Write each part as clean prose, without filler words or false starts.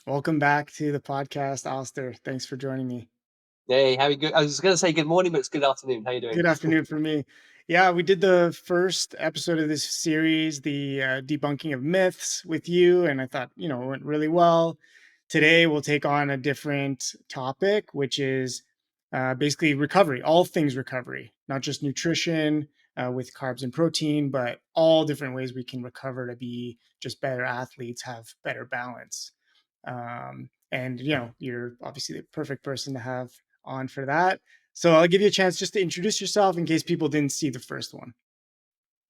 Welcome back to the podcast, Alister. Thanks for joining me. Hey, how you good? I was going to say good morning, but it's good afternoon. How you doing? Good afternoon for me. Yeah, we did the first episode of this series, the debunking of myths with you, and I thought, it went really well. Today, we'll take on a different topic, which is basically recovery, all things recovery, not just nutrition with carbs and protein, but all different ways we can recover to be just better athletes, have better balance. And you're obviously the perfect person to have on for that. So I'll give you a chance just to introduce yourself in case people didn't see the first one.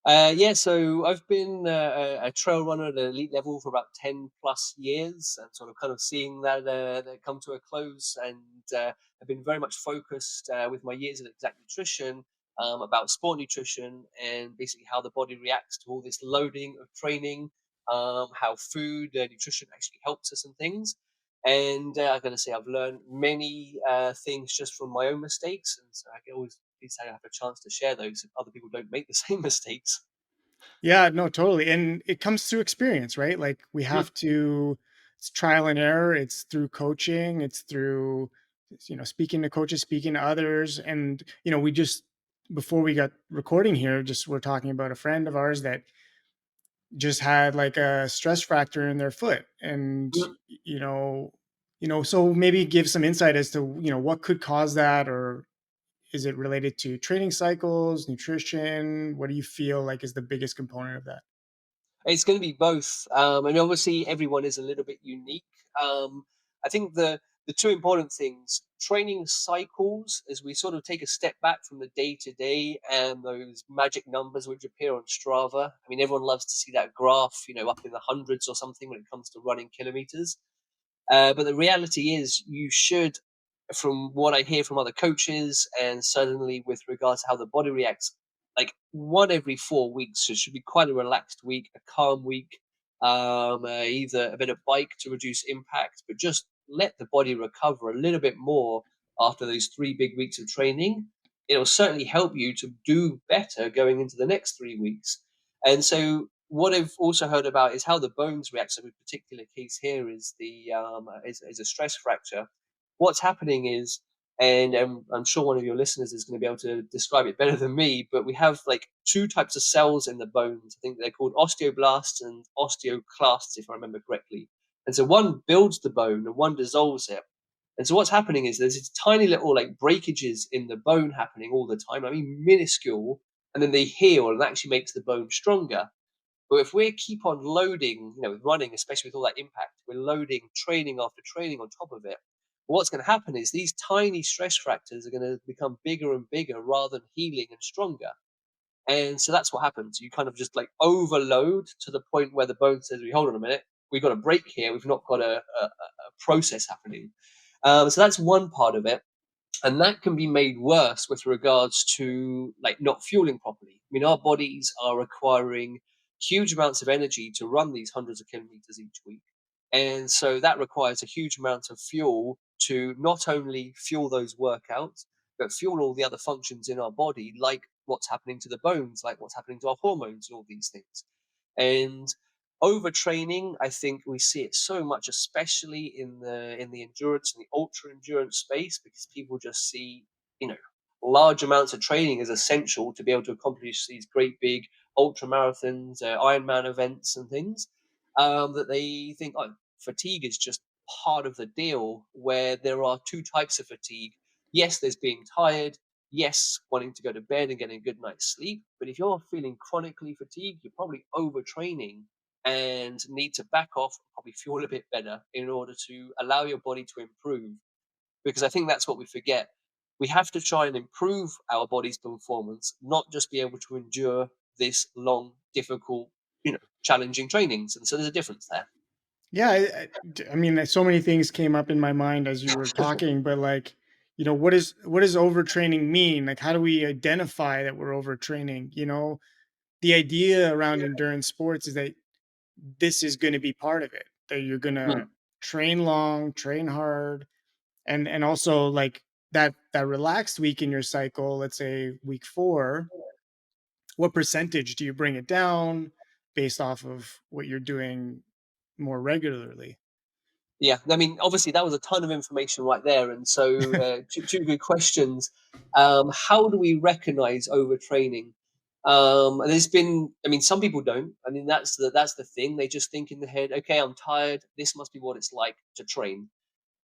Yeah, so I've been a trail runner at an elite level for about 10 plus years and sort of kind of seeing that come to a close. And I've been very much focused with my years at Exact Nutrition about sport nutrition and basically how the body reacts to all this loading of training, how food, nutrition actually helps us and things. And I'm going to say I've learned many things just from my own mistakes. And so I can always at least have a chance to share those if other people don't make the same mistakes. Yeah, no, totally. And it comes through experience, right? Like we Mm, have to, it's trial and error. It's through coaching. It's through, speaking to coaches, speaking to others. And, we just, before we got recording here, just we're talking about a friend of ours that just had like a stress fracture in their foot. And, mm. you know, so maybe give some insight as to, what could cause that, or is it related to training cycles, nutrition? What do you feel like is the biggest component of that? It's going to be both, and obviously everyone is a little bit unique. I think the two important things: training cycles, as we sort of take a step back from the day to day and those magic numbers which appear on Strava. I mean, everyone loves to see that graph, up in the hundreds or something when it comes to running kilometers. But the reality is, you should, from what I hear from other coaches, and certainly with regards to how the body reacts, like one every 4 weeks. So it should be quite a relaxed week, a calm week, either a bit of bike to reduce impact, but just let the body recover a little bit more after those 3 big weeks of training. It'll certainly help you to do better going into the next 3 weeks. And so what I've also heard about is how the bones react. So, a particular case here is is a stress fracture. What's happening is, and I'm sure one of your listeners is going to be able to describe it better than me, but we have like two types of cells in the bones. I think they're called osteoblasts and osteoclasts, if I remember correctly. And so one builds the bone and one dissolves it. And so what's happening is there's these tiny little like breakages in the bone happening all the time. I mean, minuscule, and then they heal and that actually makes the bone stronger. But if we keep on loading, with running, especially with all that impact, we're loading training after training on top of it. What's going to happen is these tiny stress fractures are going to become bigger and bigger rather than healing and stronger. And so that's what happens. You kind of just like overload to the point where the bone says, "We hold on a minute, we've got a break here. We've not got a process happening." So that's one part of it, and that can be made worse with regards to like not fueling properly. I mean, our bodies are requiring huge amounts of energy to run these hundreds of kilometers each week, and so that requires a huge amount of fuel to not only fuel those workouts but fuel all the other functions in our body, like what's happening to the bones, like what's happening to our hormones and all these things. And overtraining, I think we see it so much, especially in the endurance and the ultra endurance space, because people just see, you know, large amounts of training as essential to be able to accomplish these great big ultra marathons, Ironman events, and things. That they think, oh, fatigue is just part of the deal. Where there are two types of fatigue. Yes, there's being tired. Yes, wanting to go to bed and getting a good night's sleep. But if you're feeling chronically fatigued, you're probably overtraining and need to back off and probably fuel a bit better in order to allow your body to improve. Because I think that's what we forget. We have to try and improve our body's performance, not just be able to endure this long, difficult, challenging trainings. And so there's a difference there. Yeah, I mean, so many things came up in my mind as you were talking, but like, what does overtraining mean? Like, how do we identify that we're overtraining? The idea around endurance sports is that this is going to be part of it. That you're going to Mm. train long, train hard, and also like that relaxed week in your cycle. Let's say week 4. What percentage do you bring it down based off of what you're doing more regularly? Yeah, I mean, obviously that was a ton of information right there, and so two good questions. How do we recognize overtraining? And there's been, I mean, some people don't. I mean, that's the thing. They just think in the head, okay, I'm tired. This must be what it's like to train.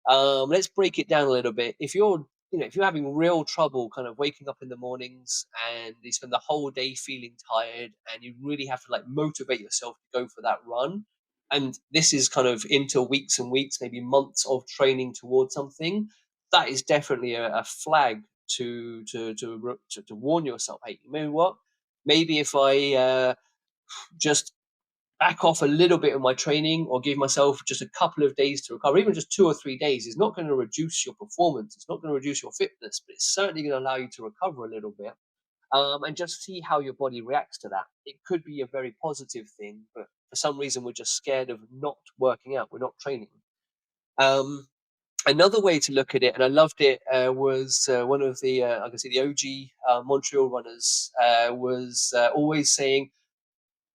Let's break it down a little bit. If you're, if you're having real trouble kind of waking up in the mornings and you spend the whole day feeling tired and you really have to like motivate yourself to go for that run, and this is kind of into weeks and weeks, maybe months of training towards something, that is definitely a flag to warn yourself. Hey, you know what? Maybe if I just back off a little bit of my training or give myself just a couple of days to recover, even just 2 or 3 days, is not going to reduce your performance. It's not going to reduce your fitness, but it's certainly going to allow you to recover a little bit, and just see how your body reacts to that. It could be a very positive thing, but for some reason, we're just scared of not working out. We're not training. Um, Another way to look at it, and I loved it, was one of the, I can see the OG Montreal runners was always saying,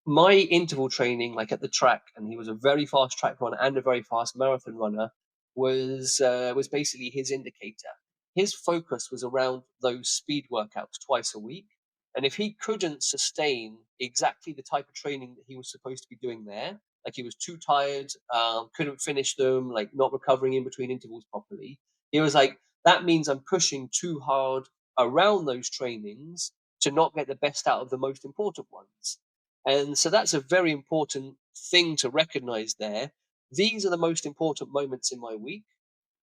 my interval training, like at the track, and he was a very fast track runner and a very fast marathon runner, was basically his indicator. His focus was around those speed workouts twice a week, and if he couldn't sustain exactly the type of training that he was supposed to be doing there, like he was too tired, couldn't finish them, like not recovering in between intervals properly, he was like, that means I'm pushing too hard around those trainings to not get the best out of the most important ones. And so that's a very important thing to recognize there. These are the most important moments in my week,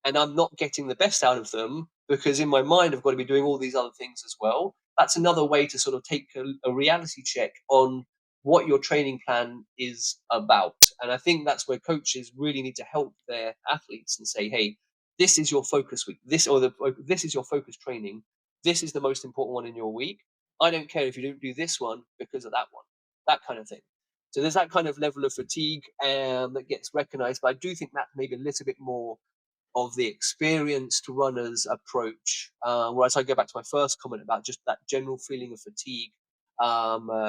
and I'm not getting the best out of them because in my mind I've got to be doing all these other things as well. That's another way to sort of take a reality check on what your training plan is about. And I think that's where coaches really need to help their athletes and say, hey, this is your focus week. This is your focus training. This is the most important one in your week. I don't care if you don't do this one because of that one. That kind of thing. So there's that kind of level of fatigue that gets recognized, but I do think that's maybe a little bit more of the experienced runner's approach. Whereas I go back to my first comment about just that general feeling of fatigue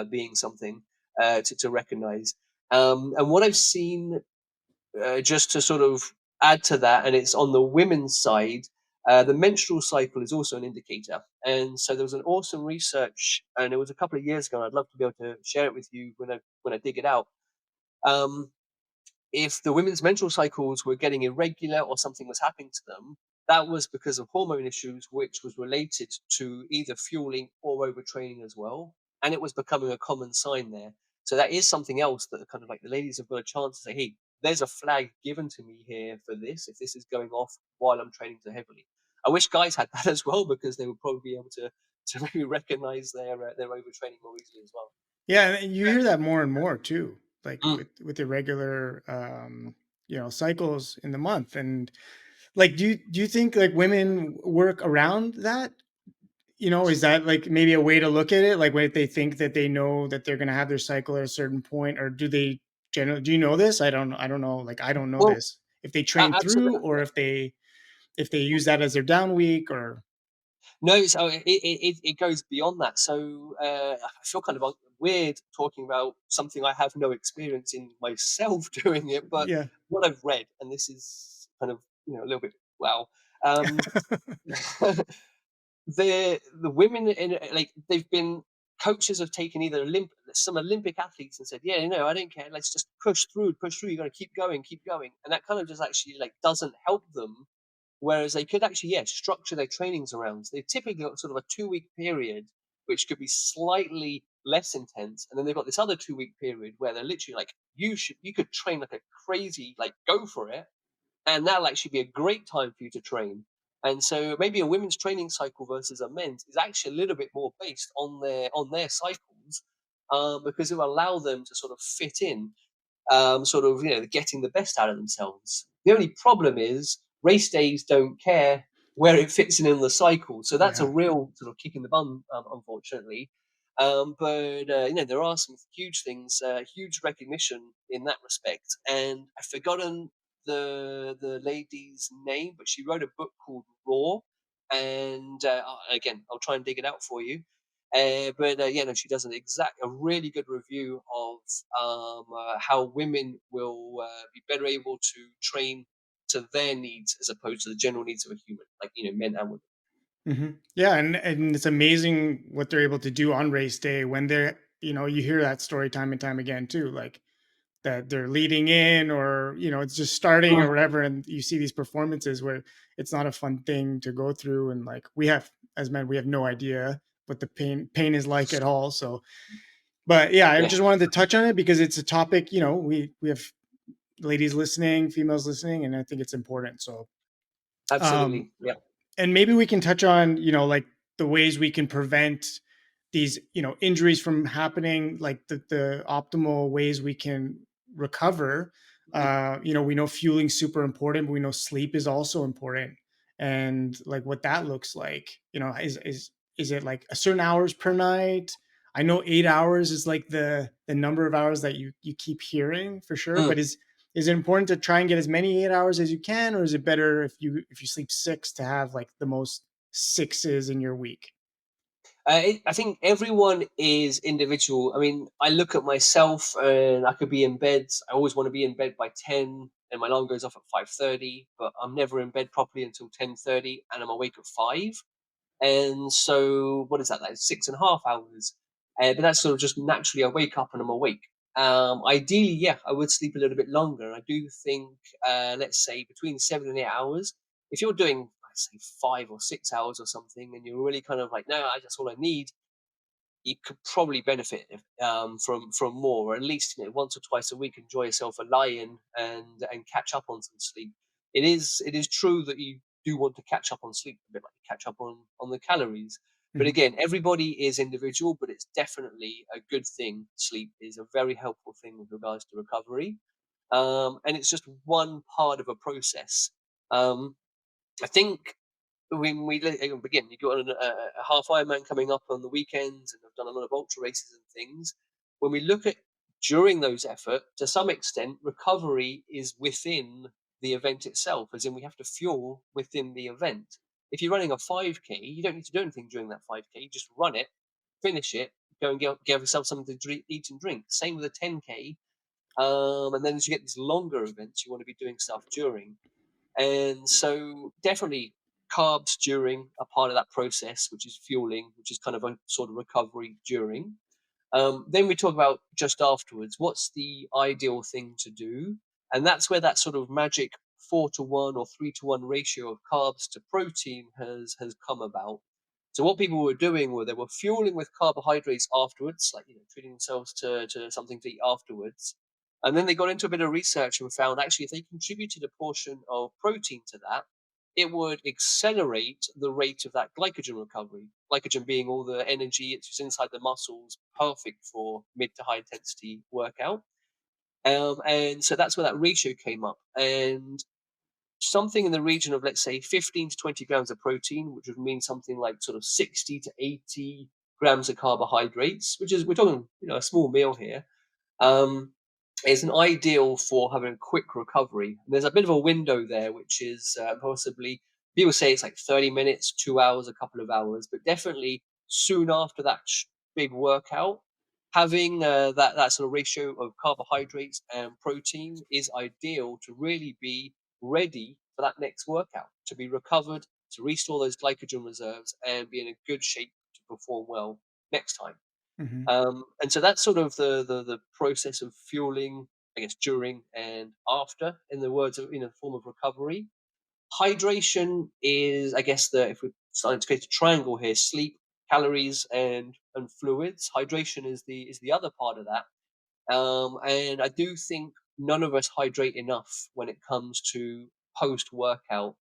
being something to recognize. And what I've seen, just to sort of add to that, and it's on the women's side, the menstrual cycle is also an indicator. And so there was an awesome research, and it was a couple of years ago. And I'd love to be able to share it with you when I dig it out. Um, if the women's menstrual cycles were getting irregular or something was happening to them, that was because of hormone issues, which was related to either fueling or overtraining as well. And it was becoming a common sign there. So that is something else that kind of like the ladies have got a chance to say, hey, there's a flag given to me here for this, if this is going off while I'm training so heavily. I wish guys had that as well because they would probably be able to maybe recognize their overtraining more easily as well. Yeah, and you hear that more and more too, like Mm. with irregular cycles in the month. And like do you think like women work around that? Is that like maybe a way to look at it? Like when they think that they know that they're gonna have their cycle at a certain point, or do they generally do you know this? I don't know. Like I don't know Well, this. If they train through absolutely. or if they use that as their down week or No, so it goes beyond that. So I feel kind of weird talking about something I have no experience in myself doing it, but yeah. what I've read, and this is kind of a little bit wow. Um, the women in like they've been coaches have taken either some Olympic athletes and said, yeah, I don't care, let's just push through. You got to keep going, and that kind of just actually like doesn't help them. Whereas they could actually, yeah, structure their trainings around. They've typically got sort of a 2 week period, which could be slightly less intense, and then they've got this other 2 week period where they're literally like, you could train like a crazy, like go for it, and that'll actually be a great time for you to train. And so maybe a women's training cycle versus a men's is actually a little bit more based on their cycles, because it will allow them to sort of fit in, sort of, getting the best out of themselves. The only problem is race days don't care where it fits in the cycle, so that's a Yeah. real sort of kick in the bum, unfortunately. But there are some huge things, huge recognition in that respect. And I've forgotten the lady's name, but she wrote a book called Raw. And again, I'll try and dig it out for you. But yeah, no, she does a really good review of how women will be better able to train to their needs as opposed to the general needs of a human, like men and women. Yeah, and it's amazing what they're able to do on race day when they're, you hear that story time and time again too, like that they're leading in, or it's just starting or whatever, and you see these performances where it's not a fun thing to go through, and like we have, as men, we have no idea what the pain is like at all. So, but yeah, I Yeah, just wanted to touch on it because it's a topic, we have ladies listening, females listening, and I think it's important. So, um absolutely. Yeah. and maybe we can touch on, like the ways we can prevent these, injuries from happening, like the optimal ways we can recover. Mhm. We know fueling's super important, but we know sleep is also important, and like what that looks like. Is it like a certain hours per night? I know 8 hours is like the number of hours that you keep hearing for sure, Mm. but is it important to try and get as many 8 hours as you can, or is it better if you sleep six to have like the most sixes in your week? I think everyone is individual. I mean, I look at myself and I could be in bed. I always want to be in bed by 10 and my alarm goes off at 5:30, but I'm never in bed properly until 10:30 and I'm awake at 5. And so, what is that? Like 6.5 hours. But that's sort of just naturally I wake up and I'm awake. Ideally, yeah, I would sleep a little bit longer. I do think, let's say, between 7 and 8 hours. If you're doing, let's say, 5 or 6 hours or something, and you're really kind of like, no, that's all I need, you could probably benefit from more, or at least once or twice a week, enjoy yourself a lie-in and catch up on some sleep. It is true that you do want to catch up on sleep a bit, like you catch up on the calories. But Mhm, again, everybody is individual, but it's definitely a good thing. Sleep is a very helpful thing with regards to recovery, and it's just one part of a process. Um, I think when again, you got a half Ironman coming up on the weekends, and I've done a lot of ultra races and things. When we look at during those effort, to some extent, recovery is within the event itself, as in we have to fuel within the event. If you're running a 5K, you don't need to do anything during that 5K. You just run it, finish it, go and get yourself something to eat and drink. Same with a 10K. And then as you get these longer events, you want to be doing stuff during. And so definitely carbs during are part of that process, which is fueling, which is kind of a sort of recovery during. Then we talk about just afterwards. What's the ideal thing to do? And that's where that sort of magic 4-to-1 or 3-to-1 ratio of carbs to protein has come about. So what people were doing were they were fueling with carbohydrates afterwards, like treating themselves to something to eat afterwards. And then they got into a bit of research and found actually if they contributed a portion of protein to that, it would accelerate the rate of that glycogen recovery. Glycogen being all the energy, it's just inside the muscles, perfect for mid to high intensity workout. And so that's where that ratio came up. And something in the region of, let's say, 15 to 20 grams of protein, which would mean something like sort of 60 to 80 grams of carbohydrates, which is, we're talking, a small meal here. Um, is an ideal for having a quick recovery. And there's a bit of a window there, which is possibly, people say it's like 30 minutes, 2 hours, a couple of hours, but definitely soon after that big workout, having that sort of ratio of carbohydrates and protein is ideal to really be ready for that next workout, to be recovered, to restore those glycogen reserves, and be in a good shape to perform well next time. mhm, And so that's sort of the process of fueling, I guess, during and after, in the words of in a form of recovery. Hydration is, I guess, the if we're starting to create a triangle here, sleep, calories, and fluids. Hydration is the other part of that. And I do think none of us hydrate enough when it comes to post workout.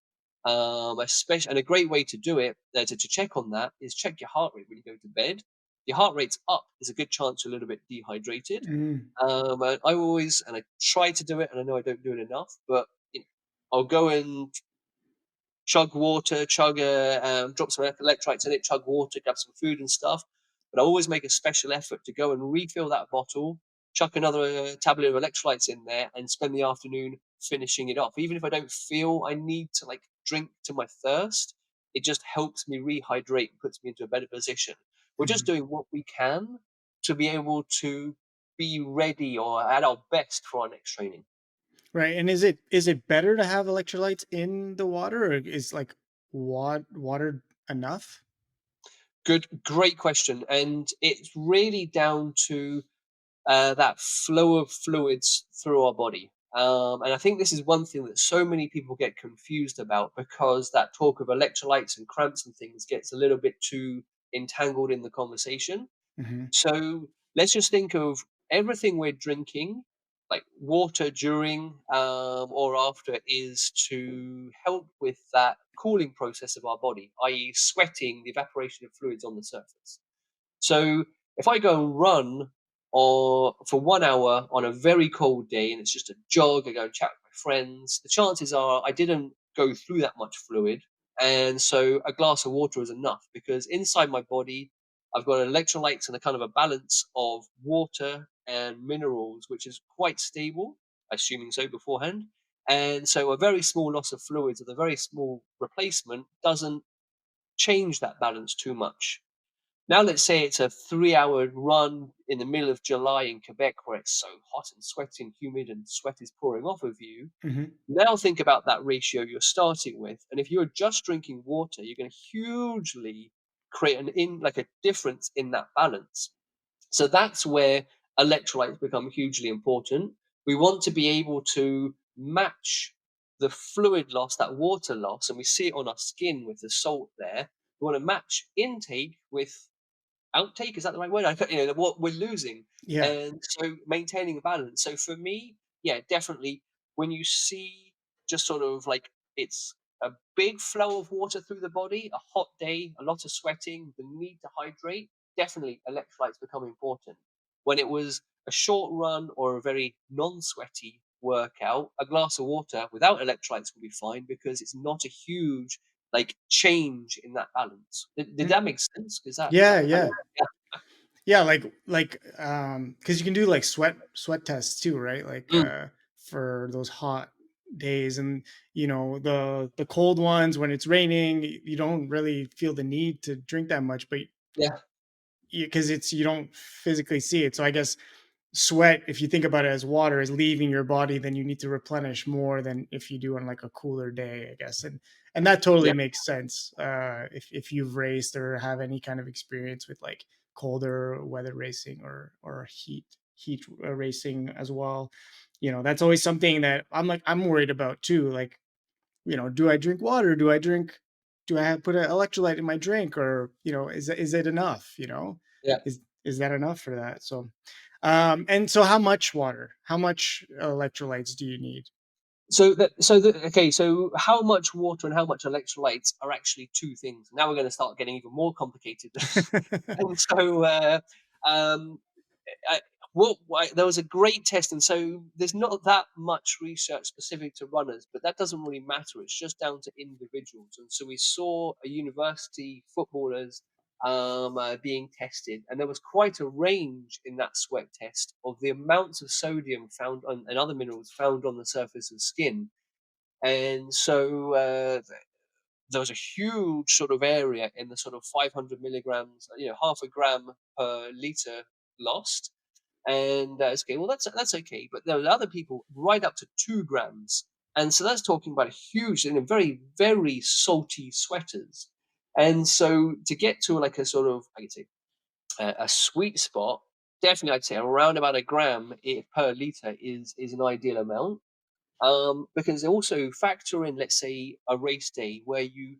Especially, and a great way to do it, to check on that, is check your heart rate when you go to bed. Your heart rate's up, there's a good chance you're a little bit dehydrated. mm, And I always, and I try to do it, and I know I don't do it enough, but I'll go and chug water, drop some electrolytes in it, chug water, grab some food and stuff. But I always make a special effort to go and refill that bottle, chuck another tablet of electrolytes in there, and spend the afternoon finishing it off. Even if I don't feel I need to like drink to my thirst, it just helps me rehydrate and puts me into a better position. We're just mhm. doing what we can to be able to be ready or at our best for our next training. Right, and is it better to have electrolytes in the water, or is, like, water enough? Great question, and it's really down to that flow of fluids through our body. And I think this is one thing that so many people get confused about because that talk of electrolytes and cramps and things gets a little bit too entangled in the conversation. Mhm, So let's just think of everything we're drinking, like water during or after, is to help with that cooling process of our body, i.e., sweating, the evaporation of fluids on the surface. So if I go and run or for 1 hour on a very cold day and it's just a jog, I go and chat with my friends, the chances are I didn't go through that much fluid. And so a glass of water is enough because inside my body, I've got electrolytes and a kind of a balance of water and minerals, which is quite stable, assuming so beforehand. And so a very small loss of fluids with a very small replacement doesn't change that balance too much. Now let's say it's a 3-hour run in the middle of July in Quebec where it's so hot and sweaty and humid and sweat is pouring off of you. mhm, Now think about that ratio you're starting with, and if you're just drinking water, you're gonna hugely create a difference in that balance. So that's where electrolytes become hugely important. We want to be able to match the fluid loss, that water loss, and we see it on our skin with the salt there. We wanna match intake with outtake, is that the right word? I can't, what we're losing, yeah, and so maintaining a balance. So for me, yeah, definitely when you see just sort of like it's a big flow of water through the body, a hot day, a lot of sweating, the need to hydrate, definitely electrolytes become important. When it was a short run or a very non-sweaty workout, a glass of water without electrolytes will be fine because it's not a huge like change in that balance. Did mm, that make sense? Is that yeah, kind of yeah. Yeah, because you can do, like, sweat tests too, right? Like, mm, for those hot days and, the cold ones when it's raining, you don't really feel the need to drink that much, but yeah, because you don't physically see it, so I guess sweat, if you think about it as water, is leaving your body, then you need to replenish more than if you do on like a cooler day, I guess. And that totally yeah, makes sense. If you've raced or have any kind of experience with like colder weather racing or heat racing as well. That's always something that I'm worried about too. Like, do I drink water? Do I have put an electrolyte in my drink, or is it enough? yeah. Is that enough for that? So, and so how much water? How much electrolytes do you need? Okay, so how much water and how much electrolytes are actually two things. Now we're gonna start getting even more complicated. And so, um I, there was a great test, and so there's not that much research specific to runners, but that doesn't really matter. It's just down to individuals. And so we saw a university footballers being tested, and there was quite a range in that sweat test of the amounts of sodium found on and other minerals found on the surface of skin. And so there was a huge sort of area in the sort of 500 milligrams, half a gram per liter lost. And it's okay. Well, that's okay. But there were other people right up to 2 grams, and so that's talking about a huge and a very very salty sweaters. And so to get to like a sort of I could say a sweet spot, definitely I'd say around about a gram per liter is an ideal amount. Because also factor in, let's say, a race day where you're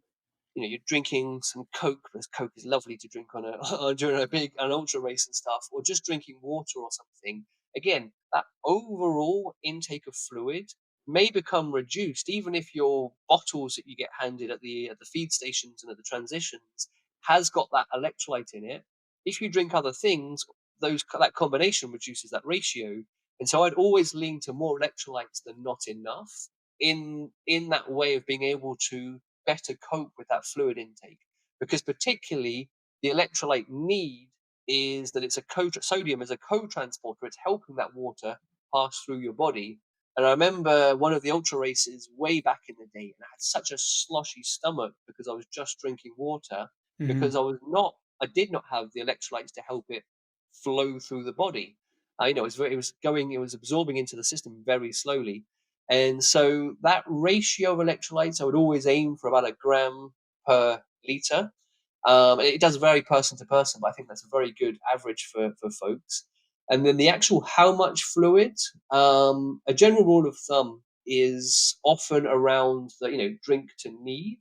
drinking some Coke because Coke is lovely to drink on a during an ultra race and stuff, or just drinking water or something. Again, that overall intake of fluid may become reduced, even if your bottles that you get handed at the feed stations and at the transitions has got that electrolyte in it. If you drink other things, that combination reduces that ratio. And so I'd always lean to more electrolytes than not enough in that way of being able to better cope with that fluid intake. Because particularly the electrolyte need is that sodium is a co-transporter. It's helping that water pass through your body. And I remember one of the ultra races way back in the day, and I had such a sloshy stomach because I was just drinking water because Hmm. I did not have the electrolytes to help it flow through the body. It was absorbing into the system very slowly. And so that ratio of electrolytes, I would always aim for about a gram per liter. It does vary person to person, but I think that's a very good average for folks. And then the actual how much fluid, a general rule of thumb is often around the, drink to need.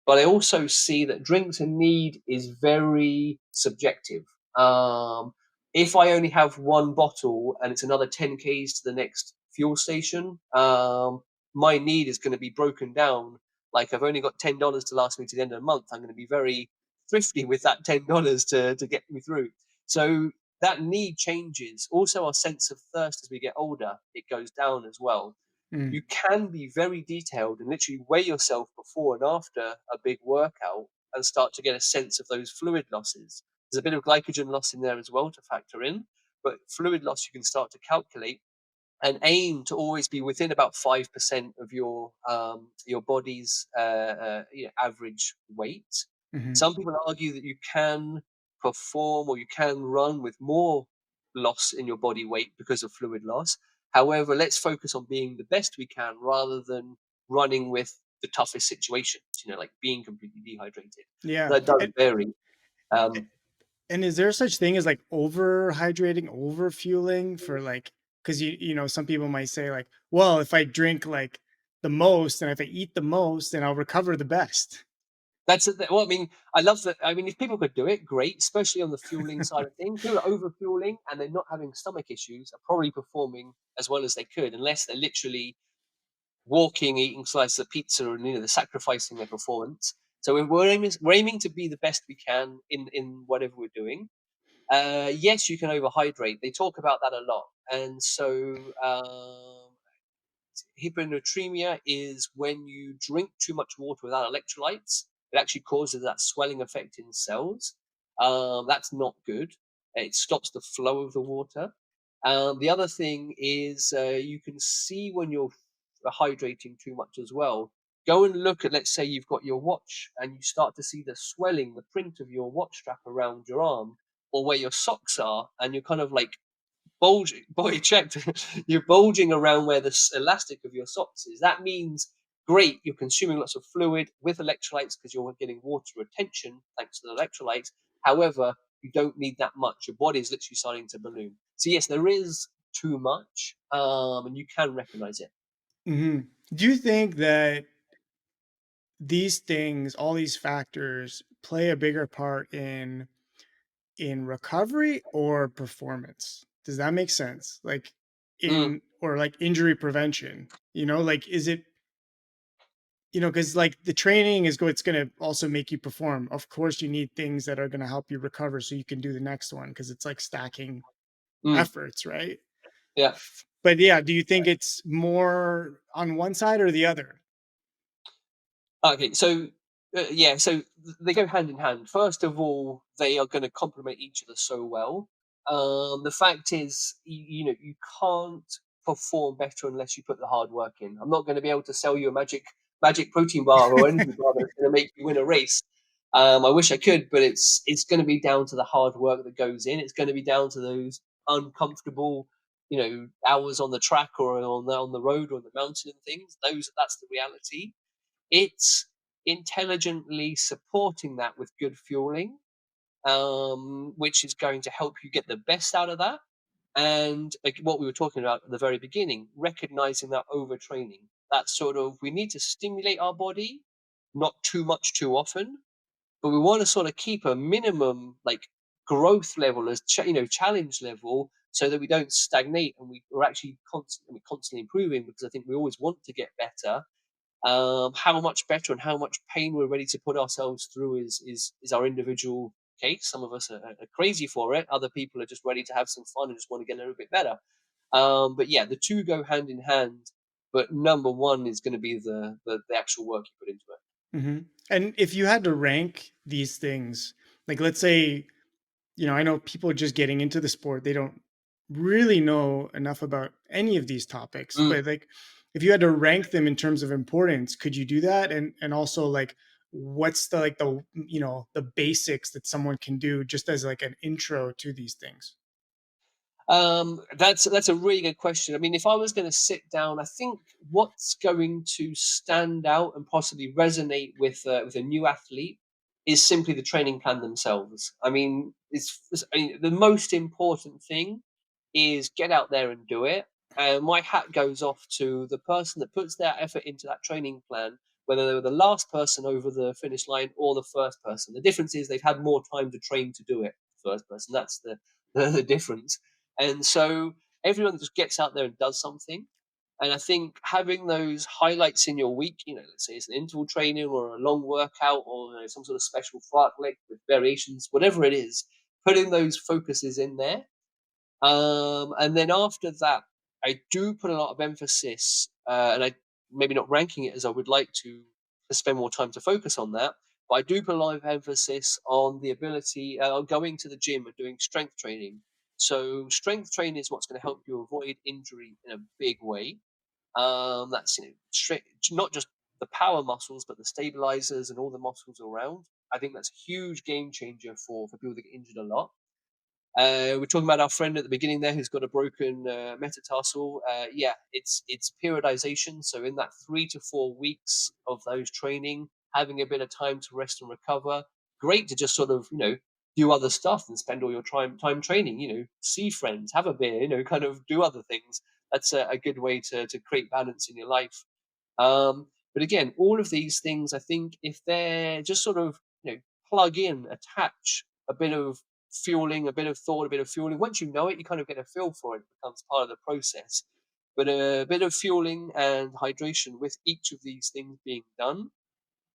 But I also see that drink to need is very subjective. Um, if I only have one bottle and it's another 10 Ks to the next fuel station, my need is going to be broken down. Like, I've only got $10 to last me to the end of the month. I'm going to be very thrifty with that $10 to get me through. So that need changes. Also, our sense of thirst as we get older, it goes down as well. Mm, You can be very detailed and literally weigh yourself before and after a big workout and start to get a sense of those fluid losses. There's a bit of glycogen loss in there as well to factor in, but fluid loss you can start to calculate and aim to always be within about 5% of your body's average weight. mhm. Some people argue that you can perform or you can run with more loss in your body weight because of fluid loss. However, let's focus on being the best we can rather than running with the toughest situations, like being completely dehydrated. Yeah. That does vary. Um, And is there such thing as like overhydrating, overfueling for like, because some people might say like, well, if I drink like the most and if I eat the most, then I'll recover the best. Well, I mean, I love that. I mean, if people could do it, great, especially on the fueling side of things. People are over fueling and they're not having stomach issues are probably performing as well as they could, unless they're literally walking, eating slices of pizza, and they're sacrificing their performance. So we're aiming to be the best we can in whatever we're doing. Yes, you can overhydrate. They talk about that a lot, and so hyponatremia is when you drink too much water without electrolytes. It actually causes that swelling effect in cells. That's not good. It stops the flow of the water. The other thing is you can see when you're hydrating too much as well. Go and look at, let's say you've got your watch and you start to see the swelling, the print of your watch strap around your arm or where your socks are, and you're kind of like bulging. Boy, checked. You're bulging around where the elastic of your socks is. That means great. You're consuming lots of fluid with electrolytes because you're getting water retention thanks to the electrolytes. However, you don't need that much. Your body is literally starting to balloon. So yes, there is too much, and you can recognize it. Hmm. Do you think that these things, all these factors, play a bigger part in recovery or performance? Does that make sense? Like Mm, in or like injury prevention, like is it, because like the training is it's going to also make you perform. Of course, you need things that are going to help you recover so you can do the next one because it's like stacking mm, efforts, right? yeah. But yeah, do you think it's more on one side or the other? Okay, so yeah, so they go hand in hand. First of all, they are going to complement each other so well. The fact is, you can't perform better unless you put the hard work in. I'm not going to be able to sell you a magic protein bar or energy bar that's going to make you win a race. I wish I could, but it's going to be down to the hard work that goes in. It's going to be down to those uncomfortable, hours on the track or on the road or on the mountain and things. That's the reality. It's intelligently supporting that with good fueling, which is going to help you get the best out of that. And like what we were talking about at the very beginning, recognizing that overtraining. That sort of, we need to stimulate our body, not too much too often, but we want to sort of keep a minimum like growth level as challenge level so that we don't stagnate and we're actually constantly improving because I think we always want to get better. How much better and how much pain we're ready to put ourselves through is our individual case. Some of us are crazy for it. Other people are just ready to have some fun and just want to get a little bit better. But yeah, the two go hand in hand. But number one is going to be the actual work you put into it. Hmm. And if you had to rank these things, like let's say, I know people just getting into the sport, they don't really know enough about any of these topics, Mm. but like if you had to rank them in terms of importance, could you do that? And also like what's the like the basics that someone can do just as like an intro to these things? That's a really good question. I mean, if I was going to sit down, I think what's going to stand out and possibly resonate with a new athlete is simply the training plan themselves. I mean, I mean, the most important thing is get out there and do it. And my hat goes off to the person that puts their effort into that training plan, whether they were the last person over the finish line or the first person. The difference is they've had more time to train to do it. First person. That's the the difference. And so everyone just gets out there and does something. And I think having those highlights in your week, let's say it's an interval training or a long workout or some sort of special fartlek with variations, whatever it is, putting those focuses in there. And then after that, I do put a lot of emphasis, and I maybe not ranking it as I would like to spend more time to focus on that, but I do put a lot of emphasis on the ability on going to the gym and doing strength training. So strength training is what's going to help you avoid injury in a big way. That's not just the power muscles, but the stabilizers and all the muscles around. I think that's a huge game changer for people that get injured a lot. We're talking about our friend at the beginning there who's got a broken metatarsal. Yeah, it's periodization. So in that 3 to 4 weeks of those training, having a bit of time to rest and recover. Great to just sort of do other stuff and spend all your time training. See friends, have a beer. Kind of do other things. That's a good way to create balance in your life. But again, all of these things, I think, if they're just sort of plug in, attach a bit of fueling, a bit of thought, a bit of fueling. Once you know it, you kind of get a feel for it. It becomes part of the process. But a bit of fueling and hydration with each of these things being done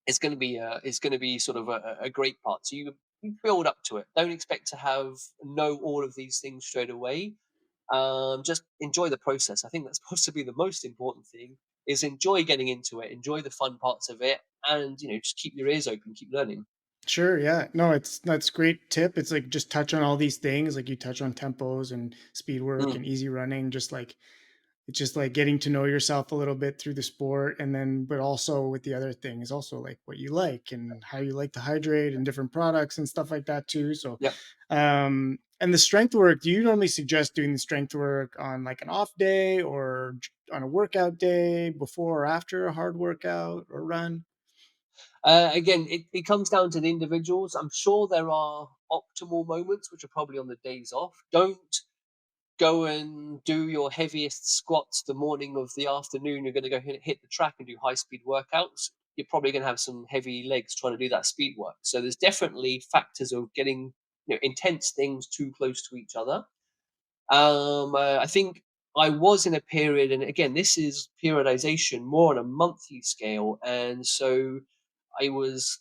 is going to be sort of a great part. So you build up to it. Don't expect to know all of these things straight away. Just enjoy the process. I think that's possibly the most important thing. Is enjoy getting into it, enjoy the fun parts of it, and just keep your ears open, keep learning. Sure, yeah. No, that's great tip. It's like just touch on all these things, like you touch on tempos and speed work Mm, and easy running, just like it's just like getting to know yourself a little bit through the sport, and then but also with the other things also like what you like and how you like to hydrate and different products and stuff like that too. So yep. and the strength work, do you normally suggest doing the strength work on like an off day or on a workout day before or after a hard workout or run? Again, it comes down to the individuals. I'm sure there are optimal moments, which are probably on the days off. Don't go and do your heaviest squats the morning of the afternoon. You're going to go hit the track and do high speed workouts. You're probably going to have some heavy legs trying to do that speed work. So there's definitely factors of getting intense things too close to each other. I think I was in a period, and again, this is periodization more on a monthly scale, and so I was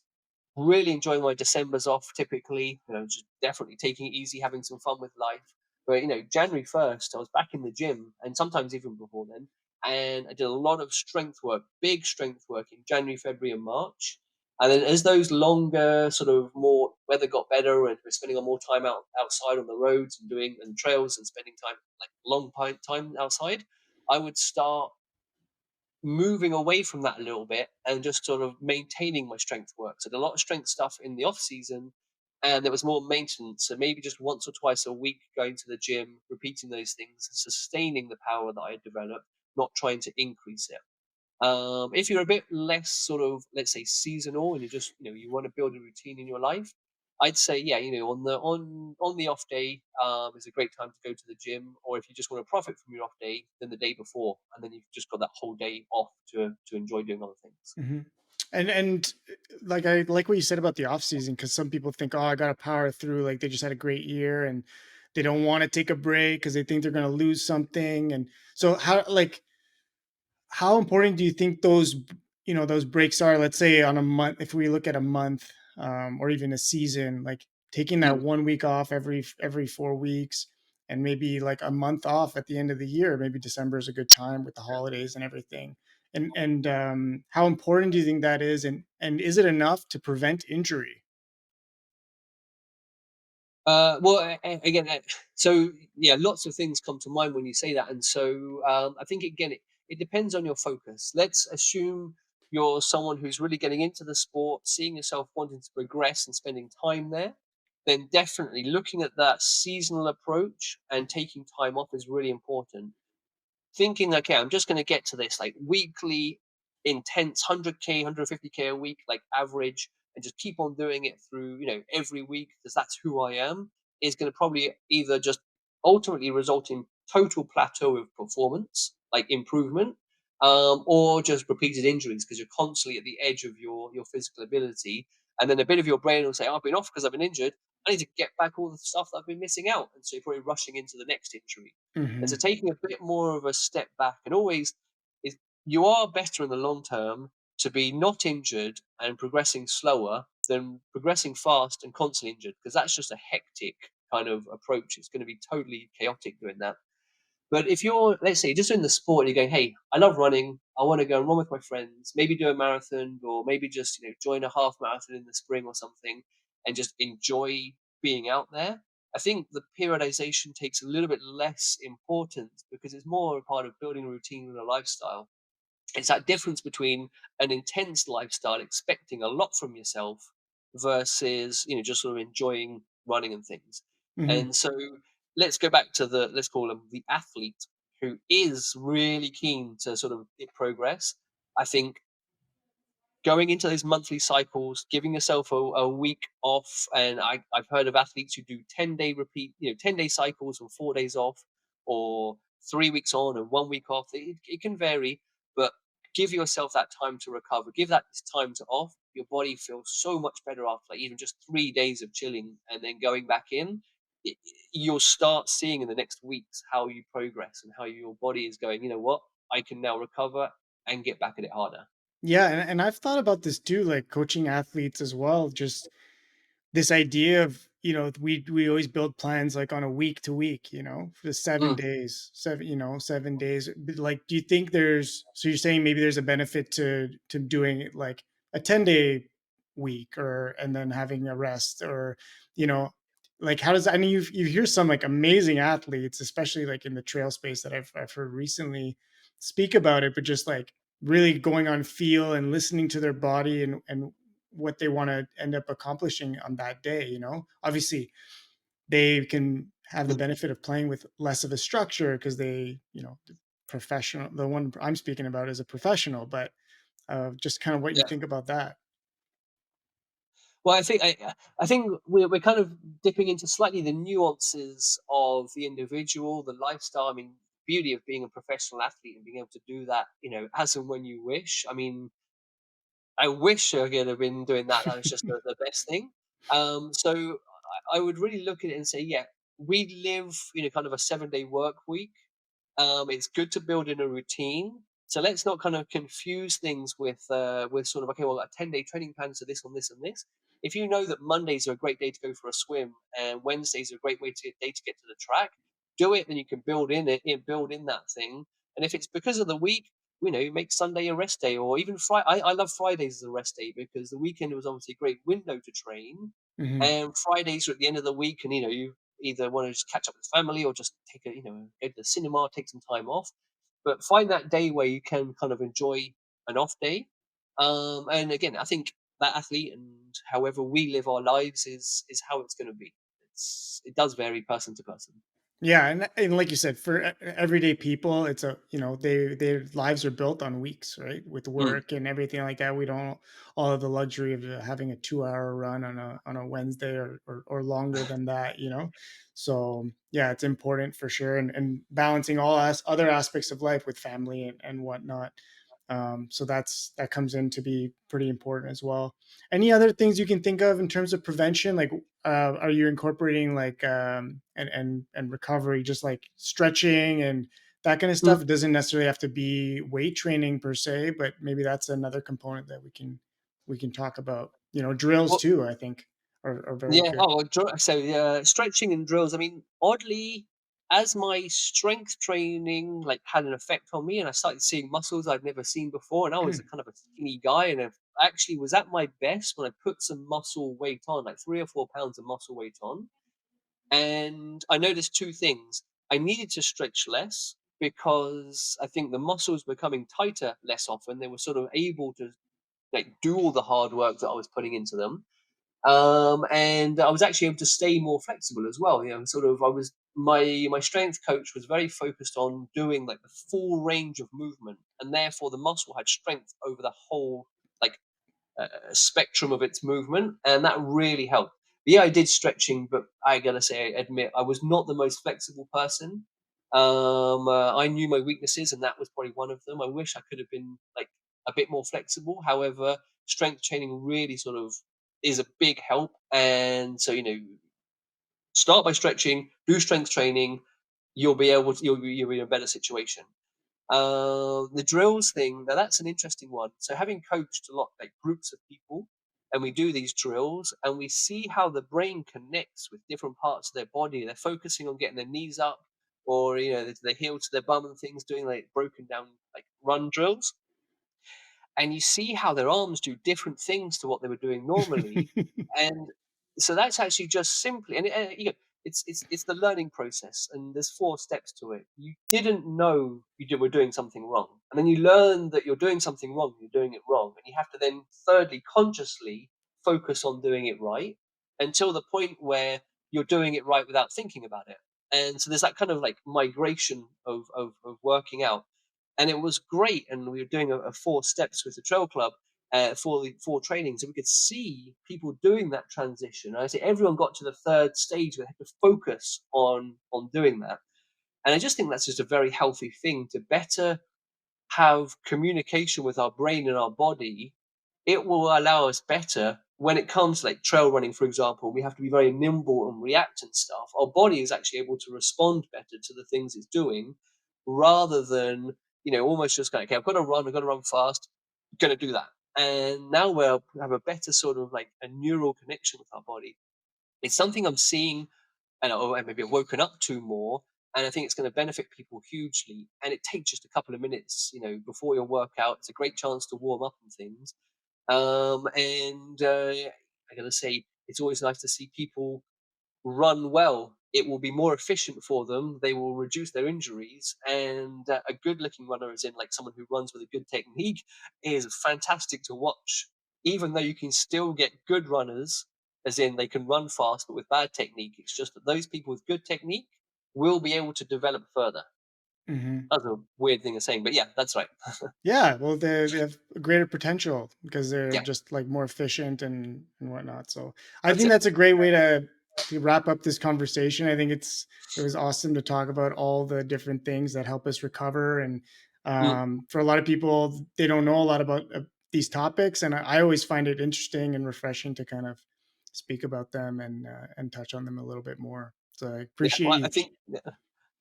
really enjoying my Decembers off typically, just definitely taking it easy, having some fun with life. But, January 1st, I was back in the gym and sometimes even before then. And I did a lot of strength work, big strength work in January, February, and March. And then as those longer, sort of more weather got better and we're spending more time outside on the roads and doing and trails and spending time like time outside, I would start moving away from that a little bit and just sort of maintaining my strength work. So I did a lot of strength stuff in the off season, and there was more maintenance. So maybe just once or twice a week going to the gym, repeating those things, sustaining the power that I had developed, not trying to increase it. If you're a bit less sort of, let's say, seasonal, and you just, you want to build a routine in your life, I'd say, yeah, on the off day is a great time to go to the gym. Or if you just want to profit from your off day, then the day before, and then you've just got that whole day off to enjoy doing other things. Mhm. And like I like what you said about the off season because some people think, oh, I got to power through. Like they just had a great year and they don't want to take a break because they think they're going to lose something. And so how important do you think those breaks are? Let's say on a month, if we look at a month or even a season, like taking that Mm. 1 week off every 4 weeks, and maybe like a month off at the end of the year. Maybe December is a good time with the holidays and everything. And how important do you think that is? And is it enough to prevent injury? Well, again, so yeah, lots of things come to mind when you say that, and so I think again, it depends on your focus. Let's assume you're someone who's really getting into the sport, seeing yourself wanting to progress and spending time there. then definitely looking at that seasonal approach and taking time off is really important. Thinking, okay, I'm just going to get to this like weekly, intense 100K, 150K a week, like average, and just keep on doing it through, every week because that's who I am, is going to probably either just ultimately result in total plateau of performance, like improvement, or just repeated injuries because you're constantly at the edge of your physical ability. And then a bit of your brain will say, "Oh, I've been off because I've been injured. I need to get back all the stuff that I've been missing out." And so you're probably rushing into the next injury. And so Hmm. taking a bit more of a step back and always is you are better in the long term to be not injured and progressing slower than progressing fast and constantly injured because that's just a hectic kind of approach. It's going to be totally chaotic doing that. But if you're, let's say, just in the sport and you're going, hey, I love running. I want to go and run with my friends, maybe do a marathon or maybe just, join a half marathon in the spring or something and just enjoy being out there. I think the periodization takes a little bit less importance because it's more a part of building a routine and a lifestyle. It's that difference between an intense lifestyle, expecting a lot from yourself, versus just sort of enjoying running and things. Hmm. And so let's go back to the let's call him the athlete who is really keen to sort of progress. I think going into those monthly cycles, giving yourself a week off. And I've heard of athletes who do 10-day repeat, 10-day cycles and 4 days off, or 3 weeks on and 1 week off. It can vary, but give yourself that time to recover. Give that time to off. Your body feels so much better after like even just 3 days of chilling and then going back in. You'll start seeing in the next weeks how you progress and how your body is going, you know what, I can now recover and get back at it harder. Yeah, and I've thought about this too, like coaching athletes as well. Just this idea of, we always build plans like on a week to week, for Mm, 7 days, 7 days. But, like, do you think so you're saying maybe there's a benefit to doing it like a 10-day week, or and then having a rest, or you know like, how does I mean, you hear some like amazing athletes, especially like in the trail space, that I've heard recently speak about it, but just like really going on feel and listening to their body, and what they want to end up accomplishing on that day. Obviously they can have the mm. benefit of playing with less of a structure because the professional, the one I'm speaking about, is a professional. But just kind of what you Yeah. think about that. Well, I think we're kind of dipping into slightly the nuances of the individual, the lifestyle. I mean, beauty of being a professional athlete and being able to do that, as and when you wish. I mean, I wish I could have been doing that. That was just the best thing. So I would really look at it and say, yeah, we live, kind of a 7-day work week. It's good to build in a routine. So let's not kind of confuse things with sort of, okay, well, a 10-day training plan, so this on this and this. If you know that Mondays are a great day to go for a swim and Wednesdays are a great day to get to the track, do it. Then you can build in that thing. And if it's because of the week, make Sunday a rest day, or even Friday. I love Fridays as a rest day because the weekend was obviously a great window to train, Hmm. and Fridays are at the end of the week, and you either want to just catch up with family or just take go to the cinema, take some time off. But find that day where you can kind of enjoy an off day. And again, I think that athlete and however we live our lives is how it's going to be. It does vary person to person. Yeah, and like you said, for everyday people, it's their lives are built on weeks, right? With Mm, work and everything like that, we don't all of the luxury of having a 2-hour run on a Wednesday, or longer than that. So yeah, it's important for sure, and balancing all other aspects of life with family and whatnot. So that comes in to be pretty important as well. Any other things you can think of in terms of prevention? Like, are you incorporating like and recovery, just like stretching and that kind of mm. stuff? It doesn't necessarily have to be weight training per se, but maybe that's another component that we can talk about. Drills Well, too, I think, are very yeah. good. Oh, so stretching and drills. I mean, oddly, as my strength training like had an effect on me, and I started seeing muscles I'd never seen before, and I was a kind of a skinny guy, and I actually was at my best when I put some muscle weight on, like 3 or 4 pounds of muscle weight on, and I noticed two things. I needed to stretch less because I think the muscles were becoming tighter less often. They were sort of able to like do all the hard work that I was putting into them, And I was actually able to stay more flexible as well. You know, sort of, I was my strength coach was very focused on doing like the full range of movement, and therefore the muscle had strength over the whole like spectrum of its movement, and that really helped. Yeah, I did stretching, but I gotta say, admit, I was not the most flexible person. I knew my weaknesses, and that was probably one of them. I wish I could have been like a bit more flexible. However, strength training really sort of is a big help, and so start by stretching, do strength training. You'll be able to. You'll be in a better situation. The drills thing, now that's an interesting one. So having coached a lot like groups of people, and we do these drills and we see how the brain connects with different parts of their body. They're focusing on getting their knees up, or they heel to their bum and things, doing like broken down like run drills, and you see how their arms do different things to what they were doing normally. And so that's actually just simply, it's the learning process, and there's 4 steps to it. You didn't know were doing something wrong, and then you learn that you're doing something wrong, you're doing it wrong, and you have to then thirdly consciously focus on doing it right until the point where you're doing it right without thinking about it. And so there's that kind of like migration of working out, and it was great. And we were doing a 4 steps with the trail club for the 4 trainings, and we could see people doing that transition. And I say everyone got to the third stage where they had to focus on doing that, and I just think that's just a very healthy thing to better have communication with our brain and our body. It will allow us better when it comes to like trail running, for example. We have to be very nimble and react and stuff. Our body is actually able to respond better to the things it's doing, rather than almost just going, okay, I've got to run fast, going to do that. And now we have a better sort of like a neural connection with our body. It's something I'm seeing, and maybe I've woken up to more, and I think it's going to benefit people hugely. And it takes just a couple of minutes, before your workout. It's a great chance to warm up and things. And I gotta say, it's always nice to see people run well. It will be more efficient for them. They will reduce their injuries, and a good-looking runner, as in like someone who runs with a good technique, is fantastic to watch. Even though you can still get good runners, as in they can run fast but with bad technique, it's just that those people with good technique will be able to develop further. Mhm. That's a weird thing of saying, but yeah, that's right. Yeah, well, they have a greater potential because they're Yeah, just like more efficient and whatnot. So I that's think it. that's a great way to wrap up this conversation. I think it was awesome to talk about all the different things that help us recover. And Mm. for a lot of people, they don't know a lot about these topics, and I always find it interesting and refreshing to kind of speak about them and touch on them a little bit more. So I Yeah, appreciate well, you.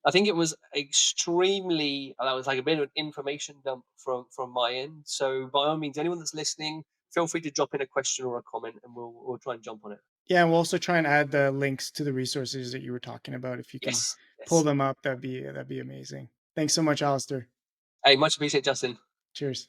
I think it was extremely that was like a bit of an information dump from my end. So by all means, anyone that's listening, feel free to drop in a question or a comment, and we'll try and jump on it. Yeah, and we'll also try and add the links to the resources that you were talking about. If you can Yes, pull yes. them up, that'd be amazing. Thanks so much, Alistair. Hey, much appreciated, Justin. Cheers.